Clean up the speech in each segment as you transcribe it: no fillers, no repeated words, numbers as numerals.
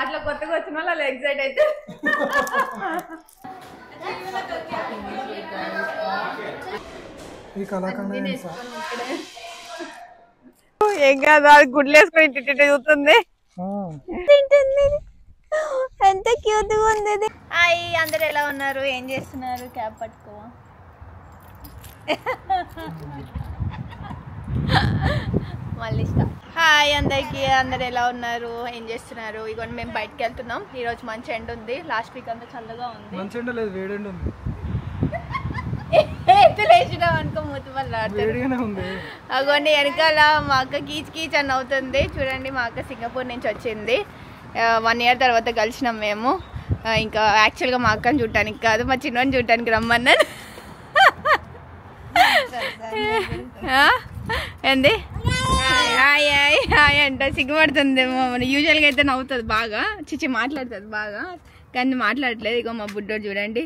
అట్లా కొత్తగా వచ్చిన వాళ్ళు అలా ఎగ్జైట్ అయితే ఏం కాదు అది గుడ్లు వేసుకొని ఇంటి చూస్తుంది ఎంత క్యూట్ గా ఉంది. హాయ్ అందరు ఎలా ఉన్నారు, ఏం చేస్తున్నారు? క్యాప్ పట్టుకో. మళ్ళీ హాయ్ అందరికి, అందరు ఎలా ఉన్నారు, ఏం చేస్తున్నారు? ఇగో మేము బయటకు వెళ్తున్నాం. ఈరోజు మంచి ఎండ ఉంది, లాస్ట్ వీక్ అంతా చల్లగా ఉంది. మంచి ఎండ లేదు, వేడి ఎండ ఉంది. లేచినాం అనుకో మూతుమల్లా అగోండి వెనకాల మా అక్క కీచ్ కీచ్ అని అవుతుంది. చూడండి మా అక్క సింగపూర్ నుంచి వచ్చింది. 1 year తర్వాత కలిసినాం మేము. ఇంకా యాక్చువల్గా మా అక్కని చూడటానికి కాదు, మా చిన్నని చూడటానికి రమ్మన్నాను. ఏంది హాయ్ హాయ్ హాయ్ అంట, సిగ్గుపడుతుంది. యూజువల్గా అయితే నవ్వుతుంది బాగా, చిచ్చి మాట్లాడుతుంది బాగా, కానీ మాట్లాడట్లేదు. ఇగో మా బుడ్డోడు చూడండి,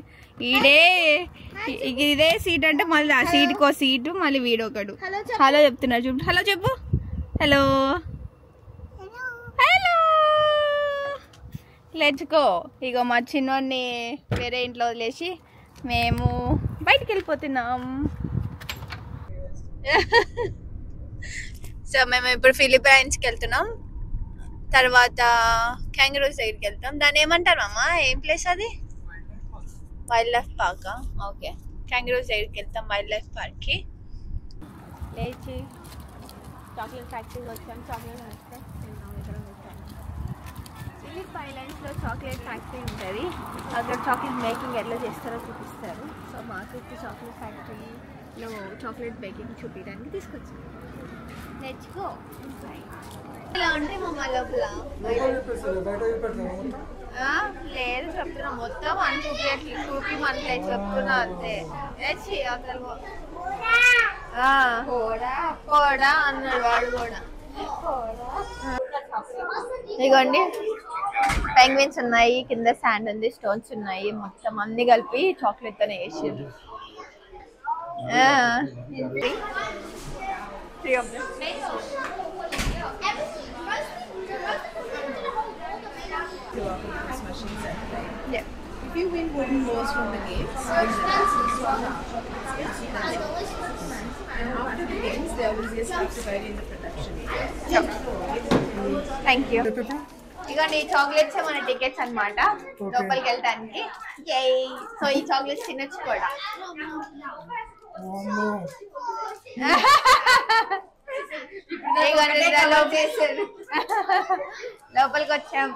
ఇదే సీట్ అంటే మళ్ళీ ఆ సీట్కో సీటు, మళ్ళీ వీడొకడు హలో చెప్తున్నారు. చూడు, హలో చెప్పు. Hello hello లెట్స్గో. ఇగో మా చిన్నోడిని వేరే ఇంట్లో వదిలేసి మేము బయటికి వెళ్ళిపోతున్నాం. సో మేము ఇప్పుడు ఫిలిపైన్స్కి వెళ్తున్నాం, తర్వాత క్యాంగరూస్ దగ్గరికి వెళ్తాం. దాన్ని ఏమంటారు అమ్మా, ఏం ప్లేస్ అది? వైల్డ్ లైఫ్ పార్కా? ఓకే, క్యాంగరూస్ దగ్గరికి వెళ్తాం, వైల్డ్ లైఫ్ పార్క్కి. లేచి చాక్లెట్ ఫ్యాక్టరీకి వచ్చాం, చాక్లెట్ వస్తే ఫిలిప్ ఐలాండ్స్లో చాక్లెట్ ఫ్యాక్టరీ ఉంటుంది. అక్కడ చాక్లెట్ మేకింగ్ ఎట్లా చేస్తారో చూపిస్తారు. సో మాకు చాక్లెట్ ఫ్యాక్టరీలో చాక్లెట్ బేకింగ్ చూపించడానికి తీసుకొచ్చాం. Let's go. ఇలా ఉంటే మా లోపల లేదు చెప్తున్నా, మొత్తం అని చూపి మనలే చెప్తున్నా అంతే. అసలు కూడా అన్నాడు వాడు కూడా. ఇదిగోండి పెంగ్విన్స్ ఉన్నాయి, కింద శాండ్ ఉంది, స్టోన్స్ ఉన్నాయి, మొత్తం అన్ని కలిపి చాక్లెట్ తోనే వేసారు. Yeah. If you win wooden balls from the games, and after the games, there will be a staff divided in the production area. Thank you. ఇగోండి ఈ చాక్లెట్స్ మన టికెట్స్ అన్నమాట లోపలికి వెళ్ళడానికి. సో ఈ చాక్లెట్స్ తినొచ్చు కూడా. లోపలికి వచ్చాం.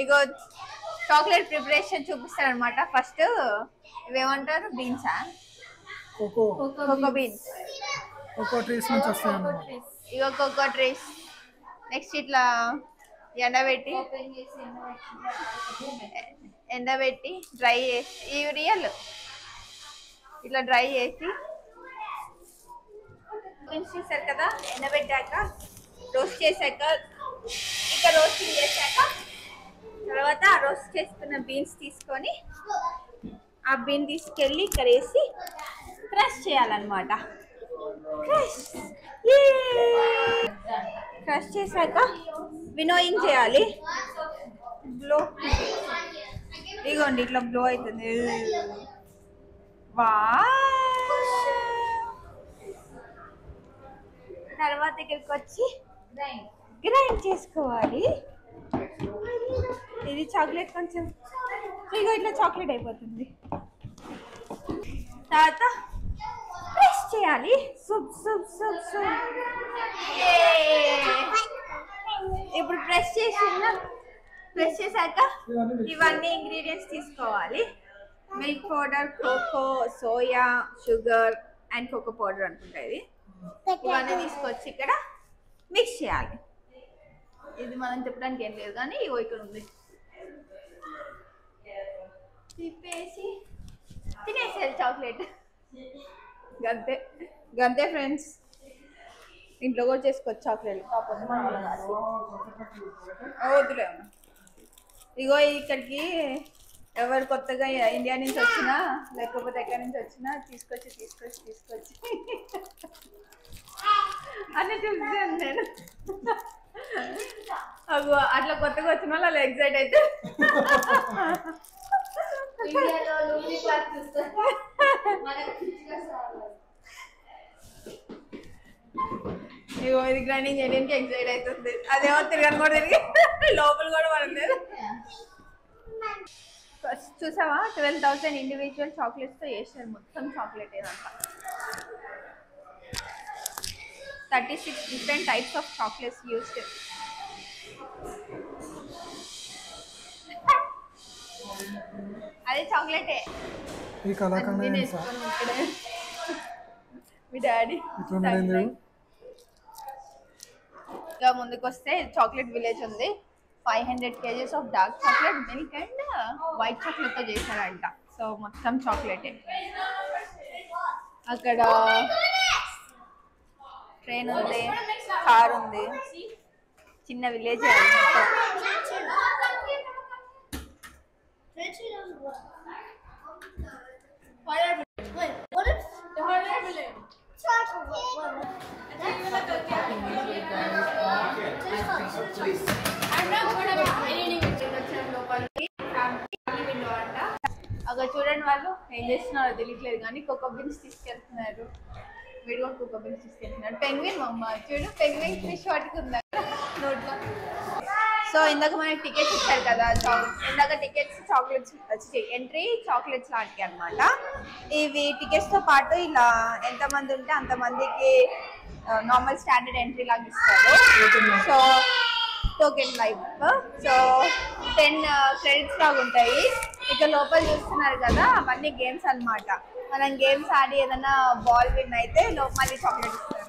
ఇగో చాక్లెట్ ప్రిపరేషన్ చూపిస్తారు అనమాట. ఫస్ట్ ఇవేమంటారు, బీన్సా? కోకో బీన్స్, కోకో ట్రీస్ నుంచి వస్తాయి అన్నమాట. ఇగో కోకో ట్రీస్. నెక్స్ట్ ఇట్లా ఎండబెట్టి డ్రై చేసి, ఇవి రియల్ ఇట్లా డ్రై చేసి చేశారు కదా. ఎండబెట్టాక రోస్ట్ చేశాక, ఇక రోస్టింగ్ చేశాక తర్వాత ఆ రోస్ట్ చేసుకున్న బీన్స్ తీసుకొని ఆ బీన్ తీసుకెళ్ళి ఇక్కడ వేసి క్రష్ చేయాలన్నమాట. క్రష్ చేశాక వినోయింగ్ చేయాలి. బ్లో, ఇగోండి ఇట్లా బ్లో అవుతుంది. వా తర్వాత ఇక్కడికి వచ్చి గ్రైండ్ చేసుకోవాలి. ఇది చాక్లెట్ కొంచెం ఇగో ఇట్లా చాక్లెట్ అయిపోతుంది. తర్వాత ప్రెస్ చేయాలి. Soup soup soup soup. ఇప్పుడు ప్రెస్ చేశాక ఇవన్నీ ఇంగ్రీడియంట్స్ తీసుకోవాలి. Milk powder, cocoa, soya, sugar and cocoa powder అనుకుంటుంది. ఇవన్నీ తీసుకొచ్చి ఇక్కడ మిక్స్ చేయాలి. ఇది మనం చెప్పడానికి ఏం లేదు కానీ ఇగో ఇక్కడ ఉంది. తిప్పేసి తినేసేది చాక్లెట్. గంతే గంతే ఫ్రెండ్స్, ఇంట్లో కూడా చేసుకోవచ్చు చాక్లెట్. కాకపోతే మనం వద్దులే. ఇగో ఇక్కడికి ఎవరు కొత్తగా ఇండియా నుంచి వచ్చినా లేకపోతే ఎక్కడి నుంచి వచ్చినా తీసుకొచ్చి అన్నీ చూసాను నేను. అగో అట్లా కొత్తగా వచ్చిన వాళ్ళు అలా ఎగ్జైట్ అయితే ఇగో ఇది గ్రైండింగ్ చేయడానికి ఎగ్జైట్ అవుతుంది. అదేమో తిరగని కూడా తిరిగి లోపల కూడా పడలేదు. చూసావా 12,000 ఇండివిజువల్ చాక్లెట్స్ తో చేసారు. మొత్తం చాక్లెట్ ఏదంతా 36 different types of chocolates used. అదే చాక్లెటే ఈ కళాఖండ మీ డాడీ ఇంకా ముందుకు వస్తే చాక్లెట్ విలేజ్ ఉంది. 500 kgs of dark chocolate, milk and white chocolate తో చేశారంట. సో మొత్తం చాక్లెటే. అక్కడ ట్రైన్ ఉంది, కార్ ఉంది, చిన్న విలేజ్. అక్కడ చూడండి వాళ్ళు ఏం చేస్తున్నారో తెలియట్లేదు కానీ కోకో బీన్స్ తీసుకెళ్తున్నారు. వీడు కూడా కోకో బీన్స్ తీసుకెళ్తున్నారు. పెంగ్విన్ అమ్మ చూడు, పెంగ్విన్ ఫిష్ పట్టుకుందా నోట్లో. సో ఇందాక మనకి టికెట్స్ ఇచ్చారు కదా, ఇందాక టికెట్స్ చాక్లెట్స్ ఎంట్రీ చాక్లెట్స్ లాంటివి అనమాట. ఇవి టికెట్స్ తో పాటు ఇలా ఎంతమంది ఉంటే అంతమందికి నార్మల్ స్టాండర్డ్ ఎంట్రీ లాగా ఇస్తారు. So token life. So 10 credits లాగా ఉంటాయి. ఇక లోపల చూస్తున్నారు కదా, అవన్నీ గేమ్స్ అన్నమాట. మనం గేమ్స్ ఆడి ఏదైనా బాల్ విన్ అయితే మళ్ళీ చాక్లెట్ ఇస్తారు.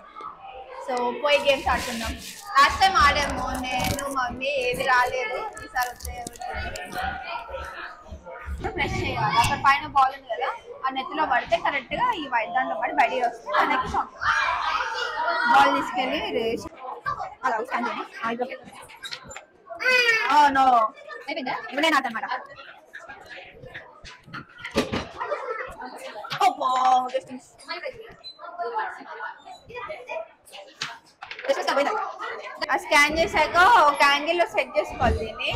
సో పోయి గేమ్స్ ఆడుతున్నాం. లాస్ట్ టైం ఆడాము నేను మమ్మీ, ఏది రాలేదు. ఈసారి వచ్చే ఫ్రెష్ చేయాలి. అక్కడ పైన బాల్ ఉంది కదా, ఆ నెత్తిలో పడితే కరెక్ట్ గా ఈ వైట్ దాంట్లో పడి బయటికి వస్తే మనకి బాల్ తీసుకెళ్ళి రేసి అలా స్టాండ్ చేయండి. నో ఇప్పుడే నాట్ అనమాట. స్కాన్ చేశాక ఒక యాంగిల్ లో సెట్ చేసుకోవాలి. దీన్ని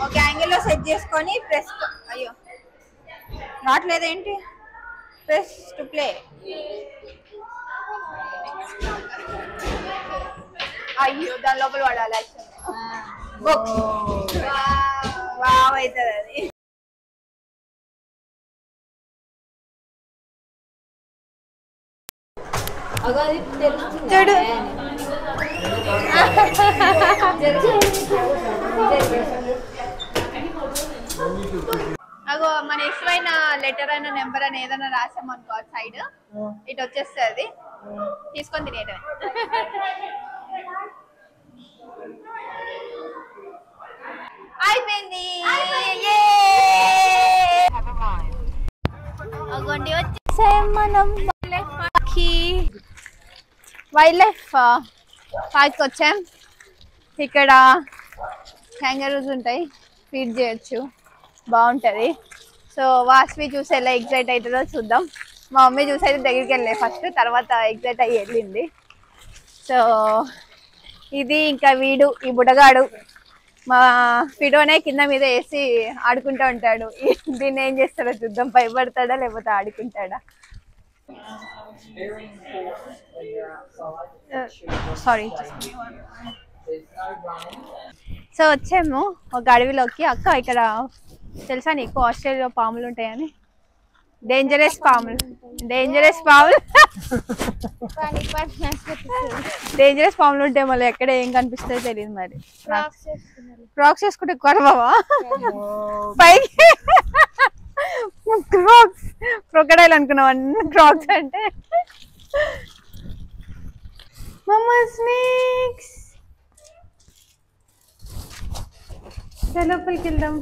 ఒక యాంగిల్ లో సెట్ చేసుకొని ప్రెస్. అయ్యో రావట్లేదేంటి? Press to play. అయ్యో దాని లోపల పడాలి. వావ్ అవుతుంది అది. చూడు అగో మన ఇష్టమైన లెటర్ అయినా నెంబర్ అని ఏదైనా రాసామనుకో సైడ్ ఇటు వచ్చేస్తుంది. తీసుకొని తినేయటమే. అయిపోయింది. అగోండి వచ్చేసాం మనం వైల్డ్ లైఫ్ పార్క్ వచ్చాం. ఇక్కడ క్యాంగరూస్ ఉంటాయి, ఫీడ్ చేయొచ్చు, బాగుంటుంది. సో వాస్వి చూసి ఎలా ఎగ్జైట్ అవుతుందో చూద్దాం. మా మమ్మీ చూసి అయితే దగ్గరికి వెళ్ళే ఫస్ట్, తర్వాత ఎగ్జైట్ అయ్యి వెళ్ళింది. సో ఇది ఇంకా వీడు ఈ బుడగాడు మా ఫిడోనే కింద మీద వేసి ఆడుకుంటూ ఉంటాడు. దీన్ని ఏం చేస్తాడో చూద్దాం, భయపడతాడా లేకపోతే ఆడుకుంటాడా. సారీ. సో వచ్చాము ఒక అడవిలోకి. అక్క ఇక్కడ తెలుసా నీకు ఆస్ట్రేలియాలో పాములు ఉంటాయని? డేంజరస్ పాములు. డేంజరస్ పాములు ఉంటాయి. మళ్ళీ ఎక్కడ ఏం కనిపిస్తుందో తెలియదు. మరి క్రాక్స్ వేసుకుంటే కొరవా పైకి? క్రాక్స్ క్రొకడైల్ అనుకున్నావు, క్రాక్స్ అంటే స్నేక్స్. లోపలికి వెళ్దాం.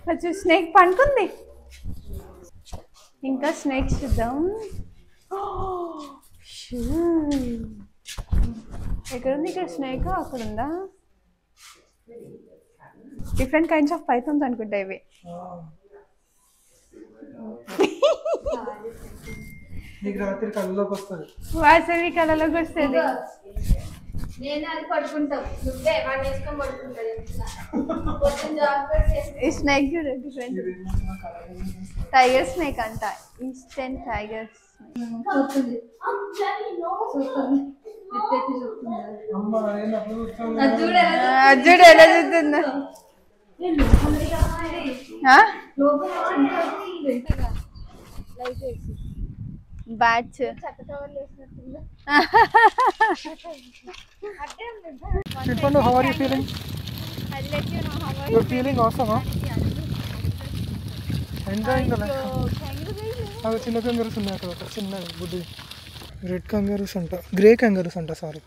వచ్చి స్నేక్ పండుకుంది. ఇంకా స్నేక్స్ చూద్దాం. ఎక్కడుంది? ఇక్కడ స్నేక్ అక్కడ ఉందా? డిఫరెంట్ కైండ్స్ ఆఫ్ పైథాన్స్ అనుకుంటా ఇవి. వాసవి కళలోకి వస్తుంది. నేను అది పడుకుంటాం నువ్వే వాడిని వేసుకొని పడుకుంటాడు ఈ స్నేక్ చూడు డిఫరెంట్ టైగర్ స్నేక్ అంట ఈస్టర్న్ టైగర్ చూస్తుంది చూస్తుంది ఎత్తెత్తి చూస్తుంది చూడు ఎలా చూస్తుందో బ్యాచ్ చెప్పండి how are you feeling feeling అవసరమా ఎంజాయింగ్ అవి చిన్న కంగారూస్ ఉన్నాయి అక్కడ ఒక చిన్న బుడ్డి రెడ్ కంగారూస్ అంట గ్రే కంగారూస్ అంట సారీ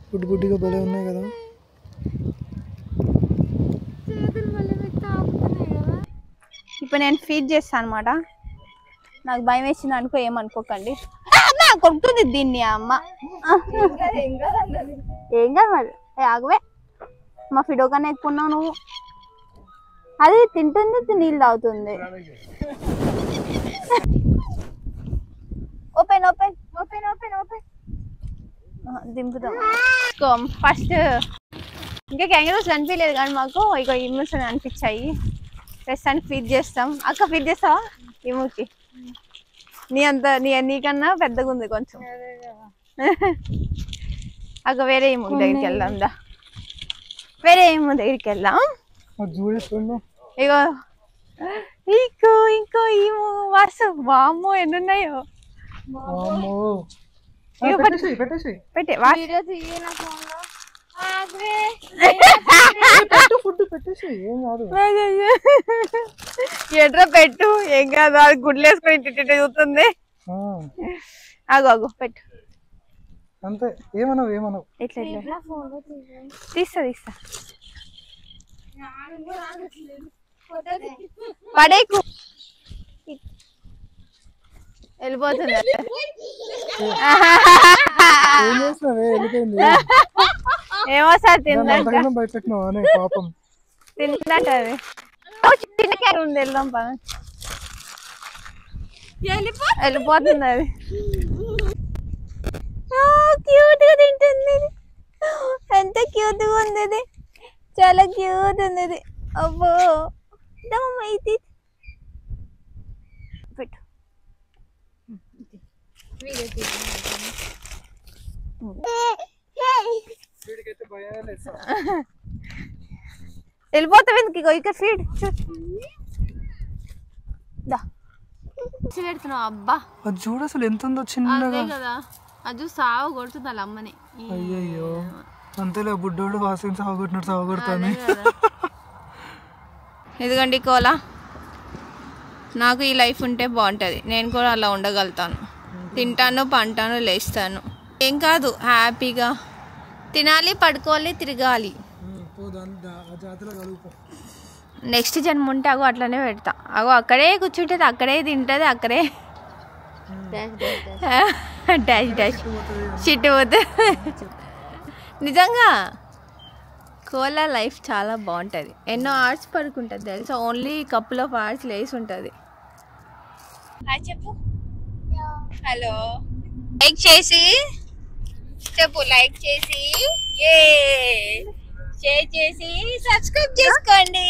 బుడ్డి బుడ్డిగా భలే ఉన్నాయి కదా ఇప్పుడు నేను ఫీడ్ చేస్తాను అనమాట నాకు భయం వేసింది అనుకో ఏమనుకోకండి కొడుతుంది దీన్ని అమ్మ ఏం కాదు మరి ఆగవే మా ఫిడో కన్నా ఎక్కువ ఉన్నావు నువ్వు అది తింటుంది నీళ్ళు తాగుతుంది open open open open open దింపుతాం ఫస్ట్ ఇంకా క్యాంగరూస్ కనిపించలేదు కానీ మాకు ఇక ఇమ్యూస్ అనిపించాయి ప్రస్తుతానికి ఫీడ్ చేస్తాం అక్క ఫీడ్ చేస్తావా ఇమ్ముకి నీకన్నా పెద్దగా ఉంది కొంచెం అక్క వేరే ఇమ్ము దగ్గరికి వెళ్దాం దా వేరే ఇమ్ము దగ్గరికి వెళ్దాం ఇగో ఇంకో ఇమ్ము వాసు వామ్మో ఎన్నున్నాయో పెట్టే ఎట్రా పెట్టు ఏం కాదు అది గుడ్లు వేసుకొని ఇటు చూస్తుంది ఆగు ఆగు పెట్టు అంతే ఏమన్నావు ఇట్లా ఇట్లా తీస్తా పడేకు వెళ్ళిపోతుంది ఏమో సార్ తిందంట అది చిన్న క్యారెట్ ఉంది వెళ్దాం పద వెళ్ళిపోతుంది అది క్యూట్ గా తింటుంది ఎంత క్యూట్ గా ఉంది అది చాలా క్యూట్ ఉంది అది అబ్బో ఇది పెట్టు వెళ్ళిపోతావు ఎందుకు ఇక్కడ ఫీడ్ పెడుతున్నావు అబ్బా అది చూడు అసలు ఎంత ఉందో చిన్నగా కదా అది సాగు కొడుతుంది వాళ్ళ అమ్మని అయ్యయ్యో అంతేలే బుడ్డోడు వాసన సాగొట్టినట్టు సాగొడతాను ఎందుకండి కోలా నాకు ఈ లైఫ్ ఉంటే బాగుంటుంది నేను కూడా అలా ఉండగలుగుతాను తింటాను పంటాను లేస్తాను ఏం కాదు హ్యాపీగా తినాలి పడుకోవాలి తిరగాలి నెక్స్ట్ జన్మ ఉంటే అగో అట్లనే పెడతా అగో అక్కడే కూర్చుంటుంది అక్కడే తింటుంది అక్కడే డాష్ డాష్ షిట్ పోతుంది నిజంగా కోలా లైఫ్ చాలా బాగుంటుంది ఎన్నో అవర్స్ పడుకుంటుంది తెలుసా ఓన్లీ కపుల్ ఆఫ్ అవర్స్ లేసి ఉంటుంది చెప్పు హలో లైక్ చేసి చెప్పు లైక్ చేసి షేర్ చేసి సబ్స్క్రైబ్ చేసుకోండి